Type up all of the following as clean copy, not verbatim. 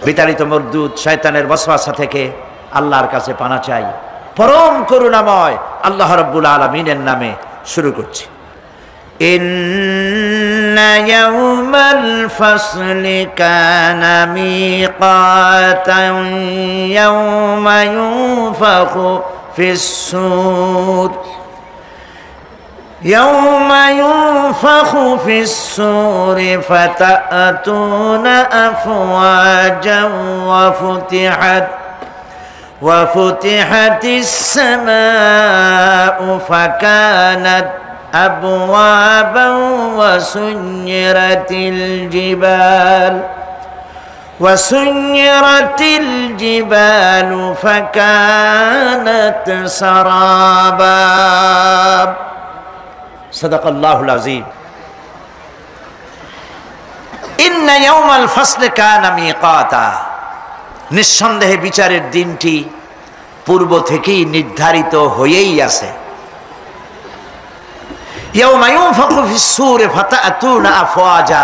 বিতাড়িত মরদুদ শয়তানের ওয়াসওয়াসা থেকে আল্লাহর কাছে পানা চাই। পরম করুণাময় আল্লাহ রাব্বুল আলামিনের নামে শুরু করছি। ইন্না ইয়াওমাল ফাসলি কানা মিকাতান ইয়াওমা ইউনফাখু ফিস-সূর يوم ينفخ في الصور فتأتون أفواجا وفتحت السماء فكانت أبوابا وسيرت الجبال فكانت سرابا সাদাকাল্লাহুল আযীম। ইন্না ইয়াওমাল ফাসলি কানা মিকাতা, নিঃসন্দেহে বিচারের দিনটি পূর্ব থেকেই নির্ধারিত হয়েই আছে। ইয়াওমা ইউনফাখু ফিস-সূরি ফাতা'তুনা আফওয়াজা,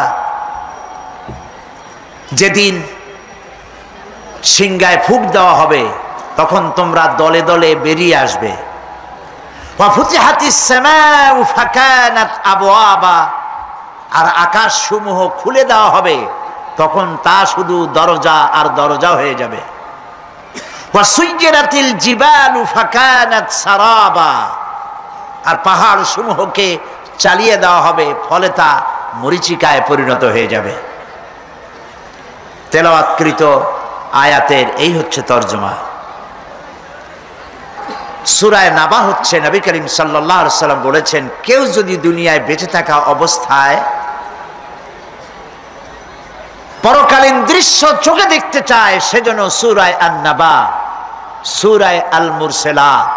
যেদিন সিংহায় ফুঁক দেওয়া হবে তখন তোমরা দলে দলে বেরিয়ে আসবে। আর আকাশ সমূহ খুলে দেওয়া হবে, তখন তা শুধু দরজা আর দরজা হয়ে যাবে। আর পাহাড় সমূহকে চালিয়ে দেওয়া হবে, ফলে তা মরীচিকায় পরিণত হয়ে যাবে। তেলাওয়াতকৃত আয়াতের এই হচ্ছে তরজমা। সূরা নাবা হচ্ছে, নবী করিম সাল্লাল্লাহু আলাইহি সাল্লাম বলেছেন, কেউ যদি দুনিয়ায় বেঁচে থাকা অবস্থায় পরকালীন দৃশ্য চোখে দেখতে চায়, সেজন্য সূরা আন-নাবা, সূরা আল-মুরসালাত,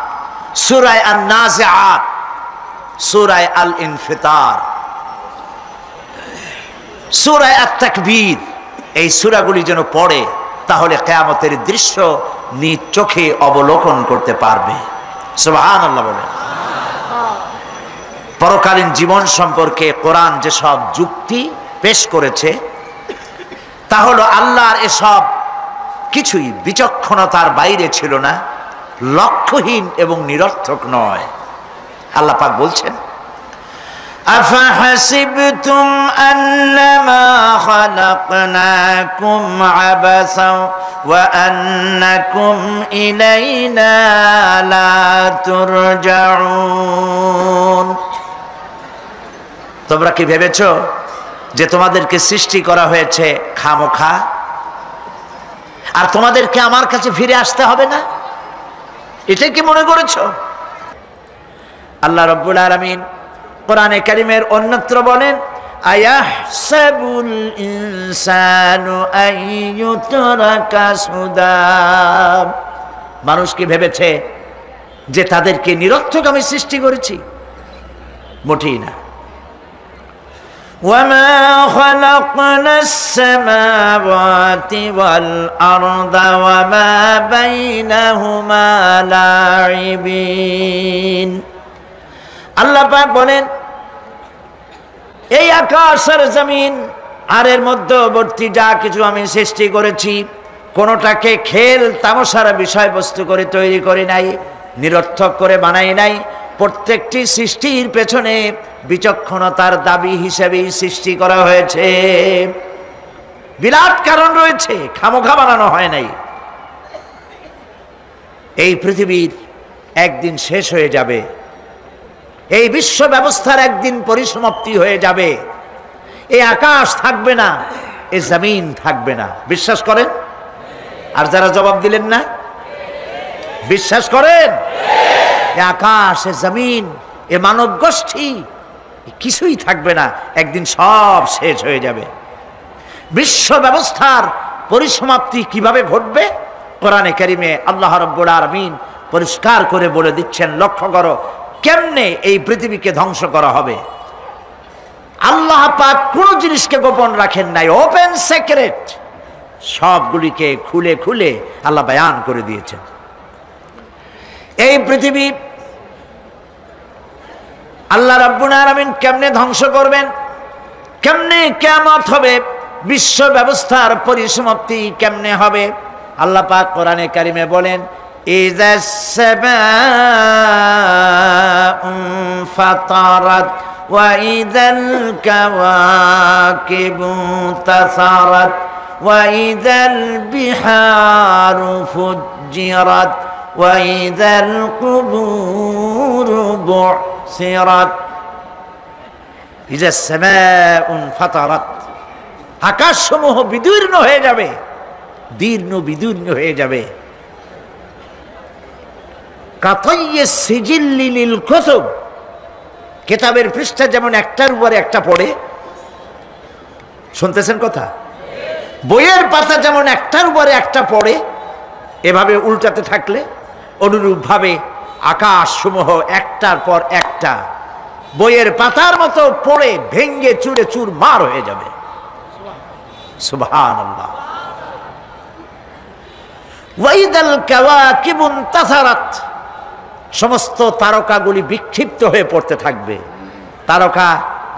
সূরা আন-নাজিআত, সূরা আল-ইনফিতার, সূরা আত-তাকবীর, এই সূরাগুলি যেন পড়ে, তাহলে কিয়ামতের দৃশ্য নিজ চোখে অবলোকন করতে পারবে। সুবহানাল্লাহ বলেন। পরকালীন জীবন সম্পর্কে কোরআন যেসব যুক্তি পেশ করেছে, তা হলো আল্লাহর এসব কিছুই বিচক্ষণতার বাইরে ছিল না, লক্ষ্যহীন এবং নিরর্থক নয়। আল্লাহ পাক বলছেন, أفحسبتم أنما خلقناكم عبثا وأنكم إلينا لا ترجعون। তোমরা কি ভেবেছো যে তোমাদেরকে সৃষ্টি করা হয়েছে খামোখা, আর তোমাদেরকে আমার কাছে ফিরে আসতে হবে না? এটাই কি মনে করেছো? আল্লাহ রাব্বুল আলামিন কোরআনে কারীমের অন্যত্র বলেন, আয়াহসাবুল ইনসানু আইয়ুতরাকা সুদা। মানুষ কি ভেবেছে যে তাদেরকে নিরর্থক আমি সৃষ্টি করেছি? মোটেই না। ওয়ামা খালাকনাস সামাওয়াতি ওয়াল আরদা ওয়ামা বাইনাহুমা লাইবিন। আল্লাহ পাক বলেন, এই আকাশ আর জমিন আর এর মধ্যবর্তী যা কিছু আমি সৃষ্টি করেছি, কোনোটাকে খেল তামাশার বিষয়বস্তু করে তৈরি করি নাই, নিরর্থক করে বানাই নাই। প্রত্যেকটি সৃষ্টির পেছনে বিচক্ষণতার দাবি হিসেবেই সৃষ্টি করা হয়েছে। বিরাট কারণ রয়েছে, খামোখা বানানো হয় নাই। এই পৃথিবীর একদিন শেষ হয়ে যাবে, এই বিশ্ব ব্যবস্থার একদিন পরিসমাপ্তি হয়ে যাবে। এই আকাশ থাকবে না, এই জমিন থাকবে না। বিশ্বাস করেন? আর যারা জবাব দিলেন না, বিশ্বাস করেন? এই আকাশ, এই জমিন, এ মানব গোষ্ঠী কিছুই থাকবে না, একদিন সব শেষ হয়ে যাবে। বিশ্ব ব্যবস্থার পরিসমাপ্তি কিভাবে ঘটবে? কোরআনে কারীমে আল্লাহ রাব্বুল আলামিন পরিষ্কার করে বলে দিচ্ছেন। লক্ষ্য করো কেমনে এই পৃথিবীকে ধ্বংস করা হবে। আল্লাহ পাক কোন জিনিসকে গোপন রাখেন নাই, ওপেন সিক্রেট, সবগুলিকে খুলে খুলে আল্লাহ বয়ান করে দিয়েছেন। এই পৃথিবী আল্লাহ রাব্বুল আলামিন কেমনে ধ্বংস করবেন, কেমনে কিয়ামত হবে, বিশ্ব ব্যবস্থার পরিসমাপ্তি কেমনে হবে? আল্লাহ পাক কোরআনে কারিমে বলেন, ইযাস সামাউ ফাতারাত ওয়া ইযাল কাওয়াকিবু তাসারাত ওয়া ইযাল বিহারু ফুজ্জিরাত ওয়া ইযাল কুবুরু বু'সিরাত। ইযাস সামাউ ফাতারাত, আকাশসমূহ বিদীর্ণ হয়ে যাবে, বিদীর্ণ হয়ে যাবে। কাতাইয়িস সিজিল্লি লিল কুতুব, কিতাবের পৃষ্ঠা যেমন একটার উপরে একটা পড়ে, শুনতেছেন কথা? বইয়ের পাতা যেমন একটার উপরে একটা পড়ে, এভাবে উল্টাতে থাকলে অনুরূপভাবে আকাশসমূহ একটার পর একটা বইয়ের পাতার মতো পড়ে ভেঙ্গে চুরে চুরমার হয়ে যাবে। সুবহানাল্লাহ। ওয়াইদাল কাওয়াকিবু তাসারাত, সমস্ত তারকাগুলি বিক্ষিপ্ত হয়ে পড়তে থাকবে। তারকা,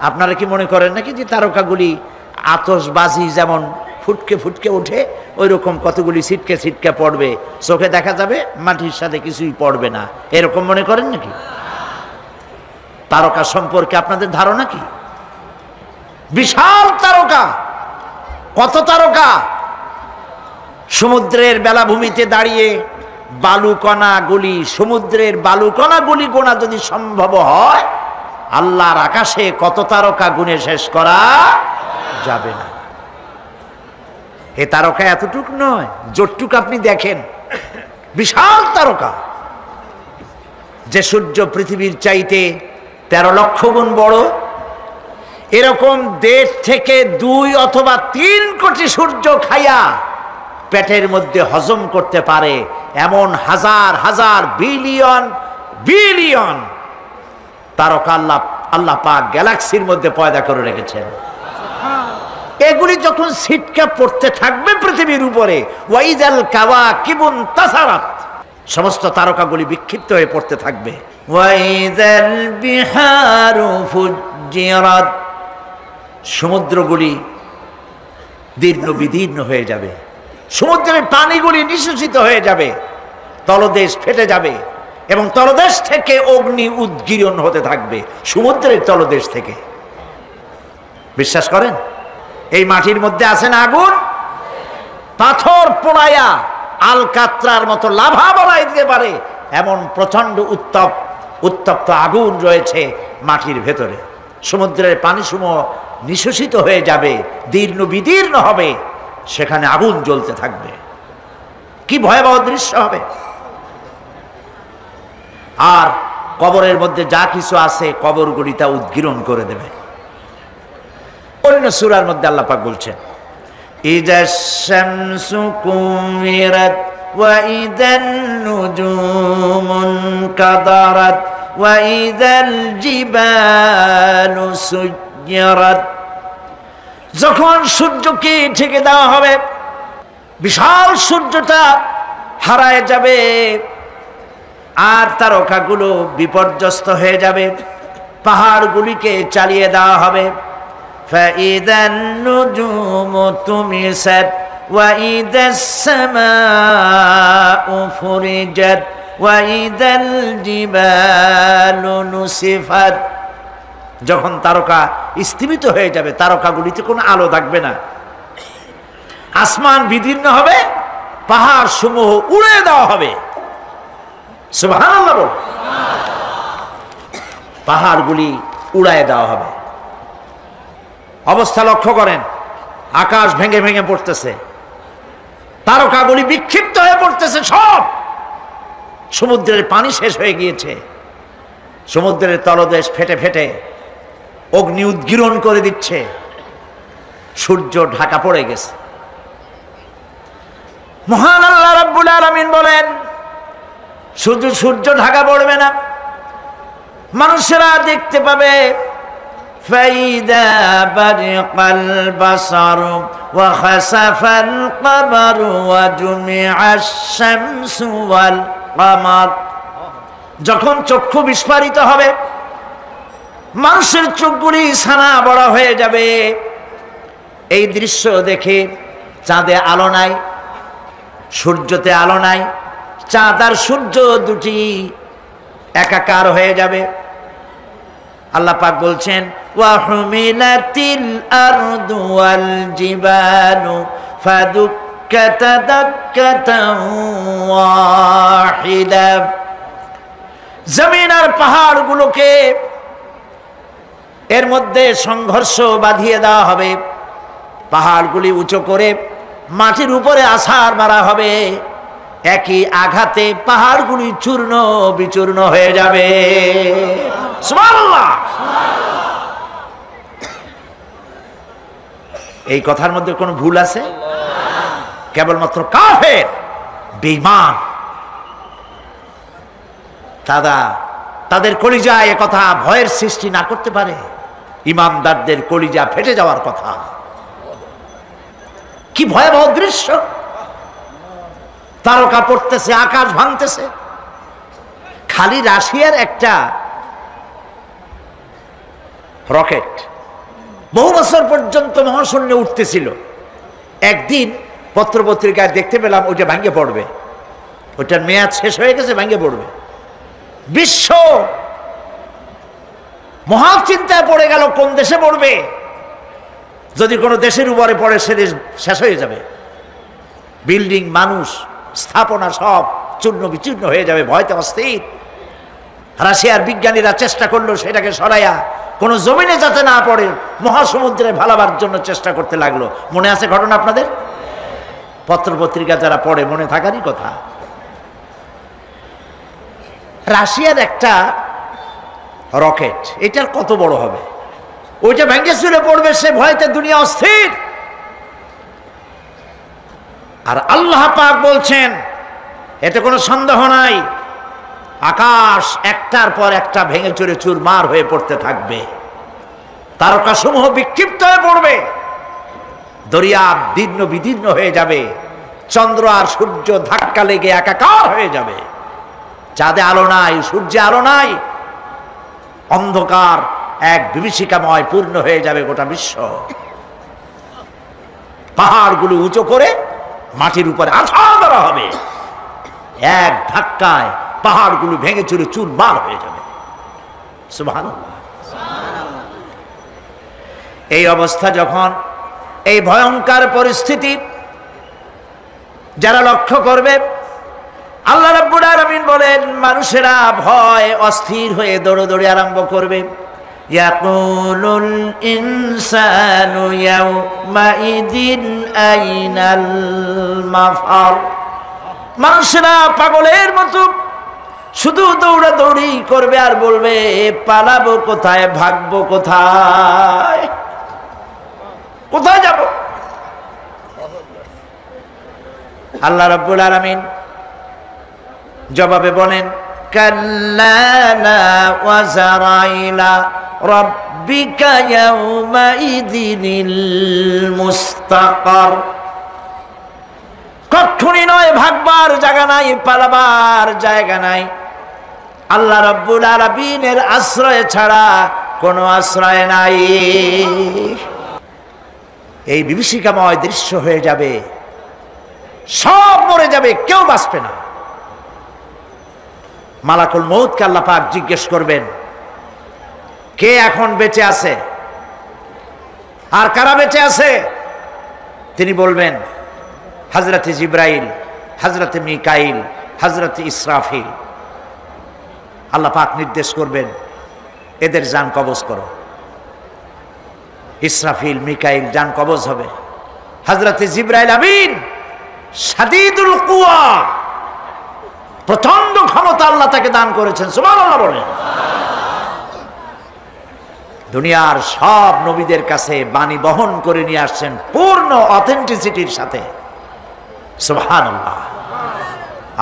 আপনারা কি মনে করেন নাকি যে তারকাগুলি আতশবাজি যেমন ফুটকে ফুটকে ওঠে, ওই রকম কতগুলি ছিটকে ছিটকে পড়বে, চোখে দেখা যাবে, মাটির সাথে কিছুই পড়বে না, এরকম মনে করেন নাকি? তারকা সম্পর্কে আপনাদের ধারণা কি? বিশাল তারকা, কত তারকা! সমুদ্রের বেলাভূমিতে দাঁড়িয়ে বালুকণাগুলি, সমুদ্রের বালুকণাগুলি গোনা যদি সম্ভব হয়, আল্লাহর আকাশে কত তারকা গুণে শেষ করা যাবে না। এ তারকা এতটুক নয়, যতটুক আপনি দেখেন বিশাল তারকা। যে সূর্য পৃথিবীর চাইতে 13 লক্ষ গুণ বড়, এরকম 1.5 থেকে 2 অথবা 3 কোটি সূর্য খাইয়া পেটের মধ্যে হজম করতে পারে এমন হাজার হাজার বিলিয়ন বিলিয়ন তারকা আল্লাহ পাক গ্যালাক্সির মধ্যে পয়দা করে রেখেছেন। এগুলি যখন ছিটকে পড়তে থাকবে পৃথিবীর উপরে, ওয়াইদাল কাওয়াকিবু তাসারাত, সমস্ত তারকাগুলি বিক্ষিপ্ত হয়ে পড়তে থাকবে। ওয়াইদাল বিহারু ফুজ্জিরাত, সমুদ্রগুলি দীর্ণ বিদীর্ণ হয়ে যাবে, সমুদ্রের পানিগুলি নিঃশেষিত হয়ে যাবে, তলদেশ ফেটে যাবে এবং তলদেশ থেকে অগ্নি উদ্গীরণ হতে থাকবে, সমুদ্রের তলদেশ থেকে। বিশ্বাস করেন? এই মাটির মধ্যে আছে না আগুন, পাথর পোড়াইয়া আলকাত্রার মতো লাভা বানাই দিতে পারে এমন প্রচন্ড উত্তপ্ত আগুন রয়েছে মাটির ভেতরে। সমুদ্রের পানিসমূহ নিঃশেষিত হয়ে যাবে, দীর্ণ বিদীর্ণ হবে, সেখানে আগুন জ্বলতে থাকবে। কি ভয়াবহ দৃশ্য হবে! আর কবরের মধ্যে যা কিছু আছে কবরগুলি তা উদ্গীরণ করে দেবে। অন্য সূরার মধ্যে আল্লাহ পাক বলছেন, ইযাশ শামসু কুমিরাত ওয়া ইযান নুজুমুন কাদারাত ওয়া ইযাল জিবালু সুজ্জিরাত। যখন সূর্যকে ঢেকে দেওয়া হবে, বিশাল সূর্যটা হারায় যাবে আর তারকাগুলো বিপর্যস্ত হয়ে যাবে, পাহাড়গুলিকে চালিয়ে দেওয়া হবে। ফাইদান নুজুমু তুমিসাত ওয়া ইদাস সামাউ ফুরিজাত ওয়া ইদাল জিবালু নুসিফাত। যখন তারকা স্থিমিত হয়ে যাবে, তারকাগুলিতে কোনো আলো থাকবে না, আসমান বিদীর্ণ হবে, পাহাড় সমূহ উড়িয়ে দেওয়া হবে। সুবহানাল্লাহ। পাহাড়গুলি উড়ায় দেওয়া হবে। অবস্থা লক্ষ্য করেন, আকাশ ভেঙে ভেঙে পড়তেছে, তারকাগুলি বিক্ষিপ্ত হয়ে পড়তেছে, সব সমুদ্রের পানি শেষ হয়ে গিয়েছে, সমুদ্রের তলদেশ ফেটে ফেটে অগ্নি উদ্গীরণ করে দিচ্ছে, সূর্য ঢাকা পড়ে গেছে। মহান আল্লাহ রাব্বুল আলামিন বলেন, শুধু সূর্য ঢাকা পড়বে না, মানুষেরা দেখতে পাবে। ফাইদা বারিকাল বাসারু ওয়া খাসাফাল কমারু ওয়া জুমিআশ শামসু ওয়াল কমার। যখন চক্ষু বিস্ফারিত হবে, মানুষের চোখগুলি ছানা বড় হয়ে যাবে। এই দৃশ্য দেখে চাঁদে আলো নাই, সূর্যতে আলো নাই, চাঁদ আর সূর্য দুটি একাকার হয়ে যাবে। আল্লাহ পাক বলছেন ওয়া হুমিলাতিল আরদু ওয়াল জিবালু ফাদুক্কাতা দাক্কাতান ওয়াহিদা। জমিন আর পাহাড়গুলোকে এর মধ্যে সংঘর্ষ বাঁধিয়ে দেওয়া হবে, পাহাড়গুলি উঁচু করে মাটির উপরে আছাড় মারা হবে, একই আঘাতে পাহাড়গুলি চূর্ণ বিচূর্ণ হয়ে যাবে। সুবহানাল্লাহ। এই কথার মধ্যে কোনো ভুল আছে? কেবলমাত্র কাফের বেঈমান তাদের কলিজায় এ কথা ভয়ের সৃষ্টি না করতে পারে। ইমানদারদের কলিজা ফেটে যাওয়ার কথা। কি ভয়াবহ দৃশ্য! তারকা পড়তেছে, আকাশ ভাঙতেছে। খালি রাশিয়ার একটা রকেট বহু বছর পর্যন্ত মহাশূন্যে উঠতেছিল। একদিন পত্রপত্রিকায় দেখতে পেলাম ওইটা ভাঙে পড়বে, ওইটার মেয়াদ শেষ হয়ে গেছে, ভাঙে পড়বে। বিশ্ব মহাচিন্তায় পড়ে গেল কোন দেশে পড়বে। যদি কোনো দেশের উপরে পড়ে সে দেশ শেষ হয়ে যাবে, বিল্ডিং, মানুষ, স্থাপনা সব চূর্ণ বিচূর্ণ হয়ে যাবে। ভয়তে অস্থির। রাশিয়ার বিজ্ঞানীরা চেষ্টা করলো সেটাকে সরাইয়া কোনো জমিনে যাতে না পড়ে মহাসমুদ্রে ভালাবার জন্য চেষ্টা করতে লাগলো। মনে আছে ঘটনা আপনাদের? পত্রপত্রিকা যারা পড়ে মনে থাকারই কথা। রাশিয়ার একটা রকেট, এটার কত বড় হবে, ওইটা ভেঙে চুরে পড়বে, সে ভয়তে দুনিয়া অস্থির। আর আল্লাহ পাক বলছেন এতে কোনো সন্দেহ নাই, আকাশ একটার পর একটা ভেঙে চুরে চুরমার হয়ে পড়তে থাকবে, তারকাসমূহ বিক্ষিপ্ত হয়ে পড়বে, দরিয়া দীর্ণ বিদীর্ণ হয়ে যাবে, চন্দ্র আর সূর্য ধাক্কা লেগে একাকার হয়ে যাবে। চাঁদে আলো নাই, সূর্যে আলো নাই, অন্ধকার এক বিভীষিকাময় পূর্ণ হয়ে যাবে গোটা বিশ্ব। পাহাড়গুলো উঁচু করে মাটির উপরে আছাড় মারা হবে, এক ধাক্কায় পাহাড়গুলো ভেঙে চুরে চুরমার হয়ে যাবে। সুবহানাল্লাহ। এই অবস্থা যখন, এই ভয়ঙ্কর পরিস্থিতি যারা লক্ষ্য করবে, আল্লাহ রাব্বুল আলামিন বলেন মানুষেরা ভয় অস্থির হয়ে দৌড়াদৌড়ি আরম্ভ করবে। ইয়াকুলুল ইনসানু ইয়াউমাইদিন আইনাল মাফার। মানুষেরা পাগলের মতো শুধু দৌড়াদৌড়ি করবে আর বলবে পালাবো কোথায়, ভাগবো কোথায়, কোথায় যাব? আল্লাহ রাব্বুল আলামিন জবাবে বলেন কাল্লা লা ওয়াজারাইলা রাব্বিকা ইয়াউমাইদিনিল মুস্তাকার। কখনই নয়, ভাগবার জায়গা নাই, পালাবার জায়গা নাই। আল্লাহ রাব্বুল আলামিনের আশ্রয় ছাড়া কোনো আশ্রয় নাই। এই বিভীষিকাময় দৃশ্য হয়ে যাবে, সব মরে যাবে, কেউ বাঁচবে না। মালাকুল মউতকে আল্লাহ পাক জিজ্ঞেস করবেন কে এখন বেঁচে আছে আর কারা বেঁচে আছে। তিনি বলবেন হযরতে জিবরাইল, হযরতে মিকাইল, হযরতে ইসরাফিল। আল্লাহ পাক নির্দেশ করবেন এদের জান কবজ করো। ইসরাফিল, মিকাইল জান কবজ হবে। হযরতে জিবরাইল আমিন শাদীদুল কুওয়া, প্রচন্ড ক্ষমতা আল্লাহ তাকে দান করেছেন। সুবহানাল্লাহ বলেন। দুনিয়ার সব নবীদের কাছে বাণী বহন করে নিয়ে আসছেন পূর্ণ অথেন্টিসিটির সাথে। সুবহানাল্লাহ।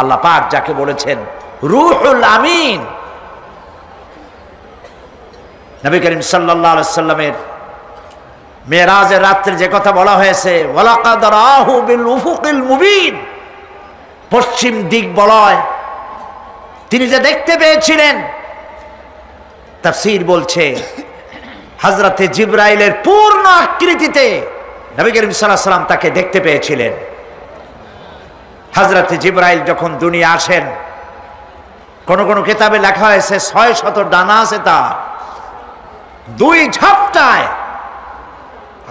আল্লাহ পাক যাকে বলেছেন রূহুল আমিন। নবী করিম সাল্লাল্লাহু আলাইহি সাল্লামের মেরাজের রাত্রে যে কথা বলা হয়েছে ওয়ালাকাদ রাহু বিল উফুকিল মুবিন, পশ্চিম দিক বলয় তিনি যে দেখতে পেয়েছিলেন তাফসীর বলছে হযরতে জিবরাইলের পূর্ণ আকৃতিতে নবী করিম সাল্লাল্লাহু আলাইহি সাল্লাম তাকে দেখতে পেয়েছিলেন। হযরতে জিবরাইল যখন দুনিয়া আসেন, কোন কোন কিতাবে লেখা হয়েছে 600 ডানা আছে তার, 2 ঝাপটায়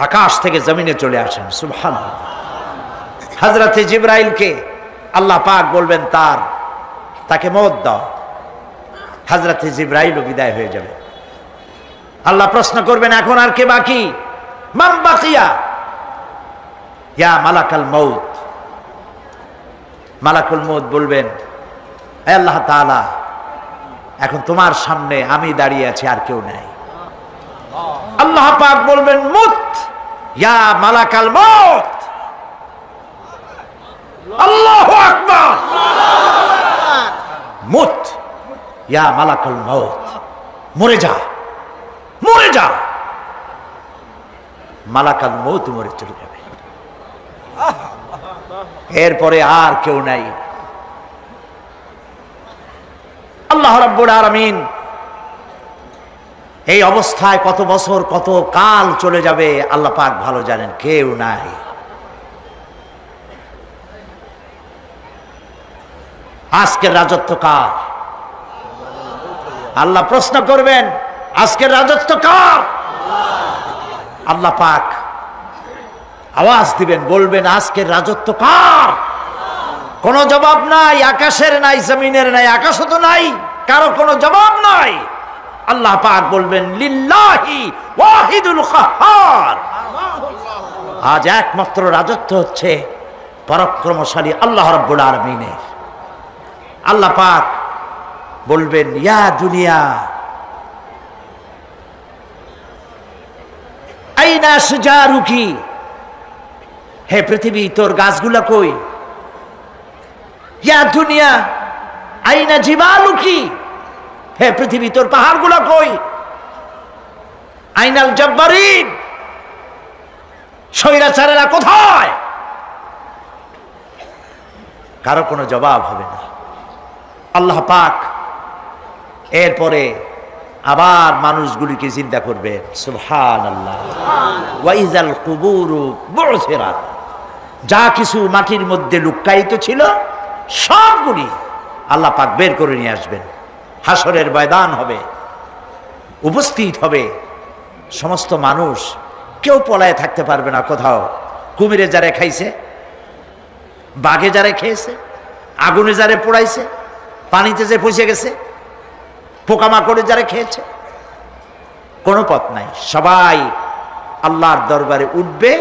আকাশ থেকে জমিনে চলে আসেন। সুবহানাল্লাহ। হযরতে জিবরাইলকে আল্লাহ পাক বলবেন তাকে মওত দাও, হযরতে জিবরাইলও বিদায় হয়ে যাবে। আল্লাহ প্রশ্ন করবেন, এখন আর কে বাকি? মান বাকিয়া ইয়া মালাকাল মউত। মালাকুল মউত বলবেন, হে আল্লাহ তাআলা, এখন তোমার সামনে আমি দাঁড়িয়ে আছি, আর কেউ নাই। আল্লাহ পাক বলবেন, মুত ইয়া মালাকাল মউত। আল্লাহু আকবার। মুত ইয়া মালাকুল মউত, মরে যা, মরে যা। মালাকাল মউত মরে চলে যাবে। এরপরে আর কেউ নাই। আল্লাহ রাব্বুল আলামিন এই অবস্থায় কত বছর কত কাল চলে যাবে আল্লাহ পাক ভালো জানেন, কেউ নাই। আজকের রাজত্ব কার? আল্লাহ প্রশ্ন করবেন, আজকের রাজত্ব কার? আল্লাহ পাক আওয়াজ দিবেন, বলবেন, আজকের রাজত্ব কার? কোনো জবাব নাই, আকাশের নাই, জমিনের নাই, আকাশও তো নাই, কারো কোনো জবাব নাই। আল্লাহ পাক বলবেন, লিল্লাহি ওয়াহিদুল কাহ্হার। আজ একমাত্র রাজত্ব হচ্ছে পরাক্রমশালী আল্লাহ রাব্বুল আলামিনের। আল্লাহ পাক বলবেন, ইয়া দুনিয়া আইনা সুজারুকি, হে পৃথিবী তোর গাছগুলা কই? ইয়া দুনিয়া আইনা জিবালুকি, হে পৃথিবী তোর পাহাড়গুলা কই? আইনাল জব্বারিন, স্বৈরাচারেরা কোথায়? কারো কোনো জবাব হবে না। আল্লাহ পাক এরপরে আবার মানুষগুলিকে চিন্তা করবেন। সুবহানাল্লাহ। ওয়া ইযাল কুবুরু বু'সিরাত, যা কিছু মাটির মধ্যে লুক্কায়িত ছিল সবগুলি আল্লাহ পাক বের করে নিয়ে আসবেন। হাসরের ময়দান হবে, উপস্থিত হবে সমস্ত মানুষ, কেউ পলায়ে থাকতে পারবে না কোথাও। কুমিরে যারে খাইছে, বাঘে যারে খেয়েছে, আগুনে যারে পোড়াইছে, পানিতে যে পচে গেছে, পোকামাকড়ে যারা খেয়েছে, কোনো পথ নাই। সবাই আল্লাহর দরবারে উঠবে।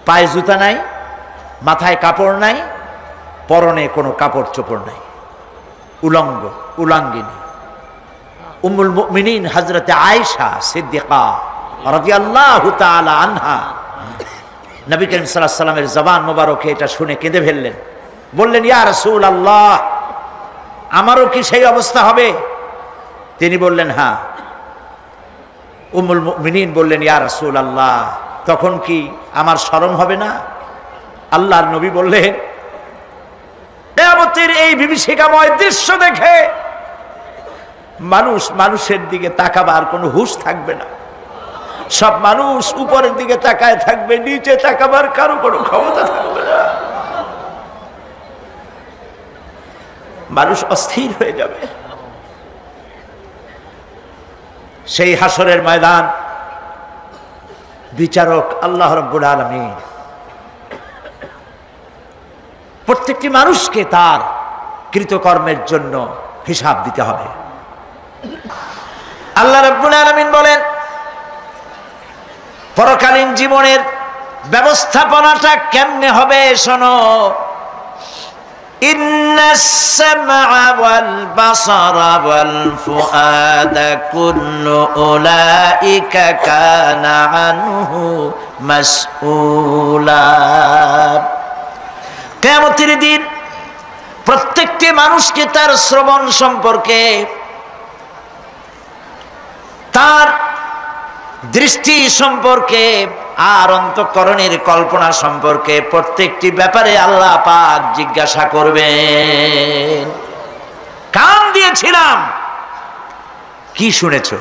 পায়ে জুতা নাই, মাথায় কাপড় নাই, পরনে কোনো কাপড় চোপড় নাই, উলঙ্গ উলাঙ্গিনী। উম্মুল মুমিনিন হযরতে আয়েশা সিদ্দিকা রাদিয়াল্লাহু তাআলা আনহা নবী করিম সাল্লাল্লাহু আলাইহি ওয়াসাল্লামের জবান মোবারকে এটা শুনে কেঁদে ফেললেন। বললেন, ইয়া রাসূলুল্লাহ, আমারও কি সেই অবস্থা হবে? তিনি বললেন, হ্যাঁ। উম্মুল মুমিনিন বললেন, ইয়া রাসূলুল্লাহ, তখন কি আমার শরম হবে না? আল্লাহর নবী বললেন, কিয়ামতের এই বিভীষিকাময় দৃশ্য দেখে মানুষের দিকে তাকাবার কোনো হুঁশ থাকবে না। সব মানুষ উপরের দিকে তাকায় থাকবে, নিচে তাকাবার কারো কোনো ক্ষমতা থাকবে না। মানুষ অস্থির হয়ে যাবে। সেই হাসরের ময়দান, বিচারক আল্লাহ রাব্বুল আলামিন প্রত্যেকটি মানুষকে তার কৃতকর্মের জন্য হিসাব দিতে হবে। আল্লাহ রাব্বুল আলামিন বলেন, পরকালীন জীবনের ব্যবস্থাপনাটা কেমনে হবে শোনো। ইন্নাস সামআ ওয়াল বাসারা ওয়াল ফুআদা কুল্লু উলাইকা কানা আনহু মাসউলা। কিয়ামতের দিন প্রত্যেকটি মানুষকে তার শ্রবণ সম্পর্কে, তার দৃষ্টি সম্পর্কে, আর অন্তঃকরণের কল্পনা সম্পর্কে প্রত্যেকটি ব্যাপারে আল্লাহ পাক জিজ্ঞাসা করবেন। কান দিয়েছিলাম, কি শুনেছো?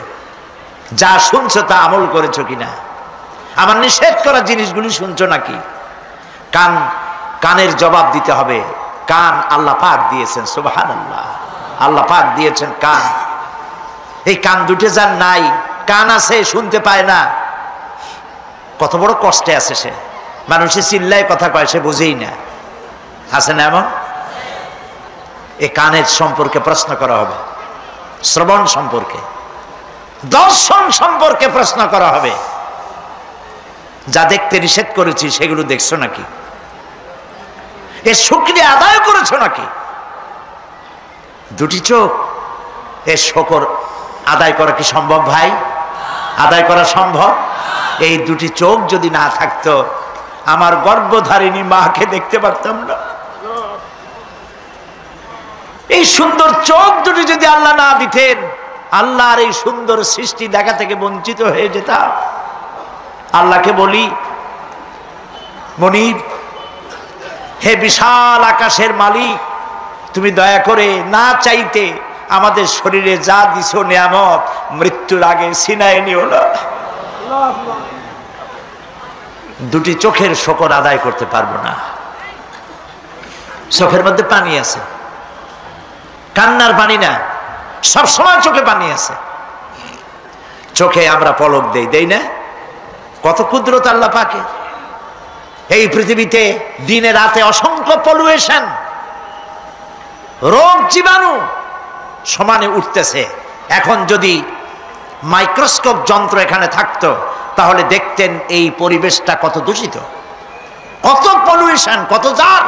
যা শুনছো তা আমল করেছো কিনা? আমার নিষেধ করা জিনিসগুলি শুনছো নাকি? কান, কানের জবাব দিতে হবে। কান আল্লাহ পাক দিয়েছেন, সুবহানাল্লাহ। আল্লাহ পাক দিয়েছেন কান। এই কান দুটো যার নাই, কান আছে শুনতে পায় না, কত বড় কষ্টে আছে সে। মানুষে চিল্লায় কথা কয়, সে বুঝেই না। আছে না এমন? এই কানের সম্পর্কে প্রশ্ন করা হবে, শ্রবণ সম্পর্কে, দর্শন সম্পর্কে প্রশ্ন করা হবে। যা দেখতে নিষেধ করেছি সেগুলো দেখছো নাকি? এ শুকরিয়া আদায় করেছো নাকি? দুটি চোখ, এ শুকর আদায় করা কি সম্ভব ভাই? আদায় করা সম্ভব? এই দুটি চোখ যদি না থাকতো, আমার গর্ভধারিণী মাকে দেখতে পারতাম না। এই সুন্দর চোখ দুটি যদি আল্লাহ না দিতেন, আল্লাহর এই সুন্দর সৃষ্টি দেখা থেকে বঞ্চিত হয়ে যেতাম। আল্লাহকে বলি, মনিব, হে বিশাল আকাশের মালিক, তুমি দয়া করে না চাইতে আমাদের শরীরে যা দিছো নিয়ামত, মৃত্যুর আগে ছিনায় নিও না। দুটি চোখের শকর আদায় করতে পারবো না। চোখের মধ্যে পানি আছে, কান্নার পানি না, সবসময় চোখে পানি আছে। চোখে আমরা পলক দেই, দেই না? কত কুদরত আল্লাহ পাকের। এই পৃথিবীতে দিনে রাতে অসংখ্য পলুয়েশন, রোগ জীবাণু সমানে উঠতেছে। এখন যদি মাইক্রোস্কোপ যন্ত্র এখানে থাকতো, তাহলে দেখতেন এই পরিবেশটা কত দূষিত, কত পলুয়েশন, কত জার।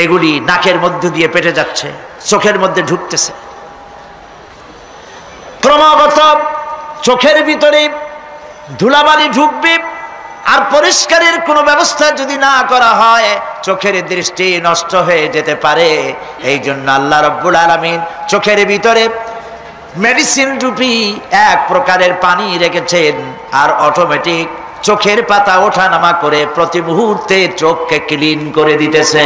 এগুলি নাকের মধ্যে দিয়ে পেটে যাচ্ছে, চোখের মধ্যে ঢুকতেছে। ক্রমাগত চোখের ভিতরে ধুলাবালি ঢুকবে, আর পরিষ্কারের কোনো ব্যবস্থা যদি না করা হয়, চোখের দৃষ্টি নষ্ট হয়ে যেতে পারে। এই জন্য আল্লাহ রাব্বুল আলামিন চোখের ভিতরে মেডিসিন রূপী এক প্রকারের পানি রেখেছেন, আর অটোমেটিক চোখের পাতা ওঠানামা করে প্রতি মুহূর্তে চোখকে ক্লিন করে দিতেছে।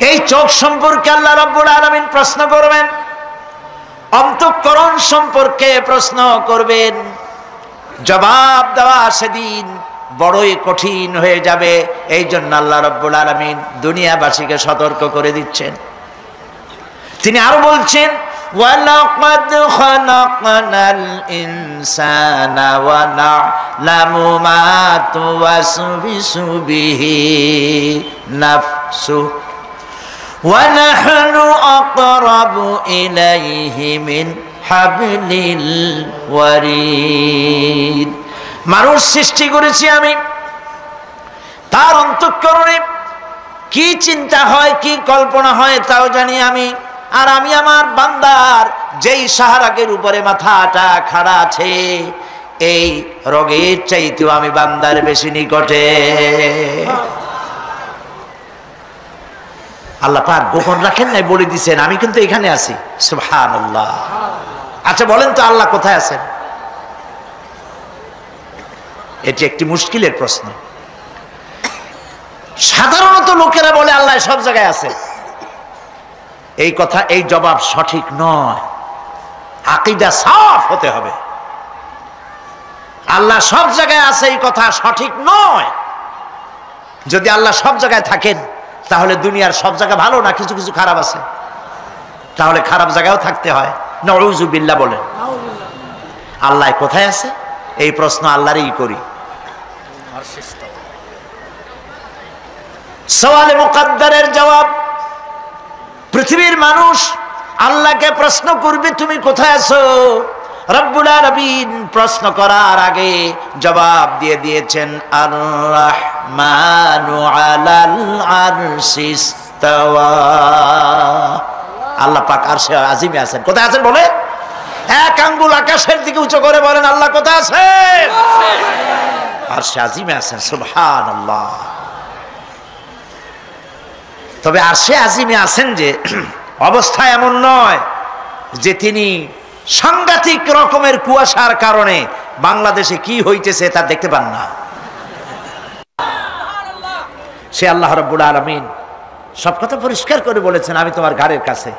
এই চোখ সম্পর্কে আল্লাহ রাব্বুল আলামিন প্রশ্ন করবেন, অন্তঃকরণ সম্পর্কে প্রশ্ন করবেন। জবাব দেওয়া সেদিন বড়ই কঠিন হয়ে যাবে। এই জন্য আল্লাহ রাব্বুল আলামিন দুনিয়াবাসীকে সতর্ক করে দিচ্ছেন। তিনি আরো বলছেন, ওয়ালাকাদ খালাকনাল ইনসানা ওয়া না'লামু মা তুওয়াসবিসু বিহি নাফসু ওয়া নাহনু আকরাবু ইলাইহি মিন হাবলিল ওয়ারিদ। মানুষ সৃষ্টি করেছি আমি, তার অন্তঃকরণে কি চিন্তা হয়, কি কল্পনা হয় তাও জানি আমি। আর আমি আমার বান্দার যেই সাহারাকের উপরে মাথাটা খাড়া আছে, এই রোগের চাইতেও আমি বান্দার বেশি নিকটে। আল্লাহ পাক গোপন রাখেন নাই, বলে দিছেন আমি কিন্তু এখানে আছি। সুবহানাল্লাহ। আচ্ছা বলেন তো, আল্লাহ কোথায় আছেন? এটি একটি মুশকিলের প্রশ্ন। সাধারণত লোকেরা বলে আল্লাহ সব জায়গায় আছে। এই কথা, এই জবাব সঠিক নয়। আকীদা সাফ হতে হবে। আল্লাহ সব জায়গায় আছে এই কথা সঠিক নয়। যদি আল্লাহ সব জায়গায় থাকেন, তাহলে দুনিয়ার সব জায়গা ভালো না, কিছু কিছু খারাপ আছে। তাহলে খারাপ জায়গায়ও থাকতে হয়। নাউযুবিল্লাহ বলেন। আল্লাহ কোথায় আছে এই প্রশ্ন আল্লাহরই করি। সওয়ালে মুকদ্দারের জবাব, পৃথিবীর মানুষ আল্লাহকে প্রশ্ন করবে তুমি কোথায় আছো। রব্বুল আলামিন প্রশ্ন করার আগে জবাব দিয়ে দিয়েছেন, আর রাহমানু আলাল আরশি ইস্তাওয়া। আল্লাহ পাক আরশে আজিমে আছেন। কোথায় আছেন বলে? এক আঙ্গুল আকাশের দিকে উঁচু করে বলেন, আল্লাহ কোথায় আছেন? আরশে আজিমে আছেন। সুবহানাল্লাহ। তবে আরশে আজিমে আছেন যে অবস্থা এমন নয় যে তিনি সাংঘাতিক রকমের কুয়াশার কারণে বাংলাদেশে কি হইতেছে তা দেখতে পান না। সে আল্লাহ রাব্বুল আলামিন সব কথা পরিষ্কার করে বলেছেন, আমি তোমার ঘাড়ের কাছে।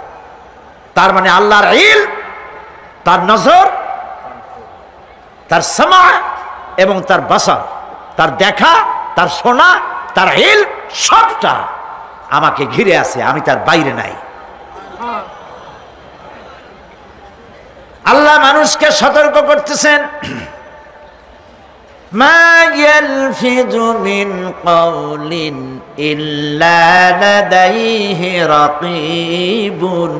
তার মানে আল্লাহর ইলম, তার নজর, তার সামা এবং তার বাসার, তার দেখা, তার শোনা, তার ইলম সবটা আমাকে ঘিরে আছে, আমি তার বাইরে নাই। আল্লাহ মানুষকে সতর্ক করতেছেন, মা ইয়ালফিযু মিন কাওলিন ইল্লা লাদাইহি রাকীবুন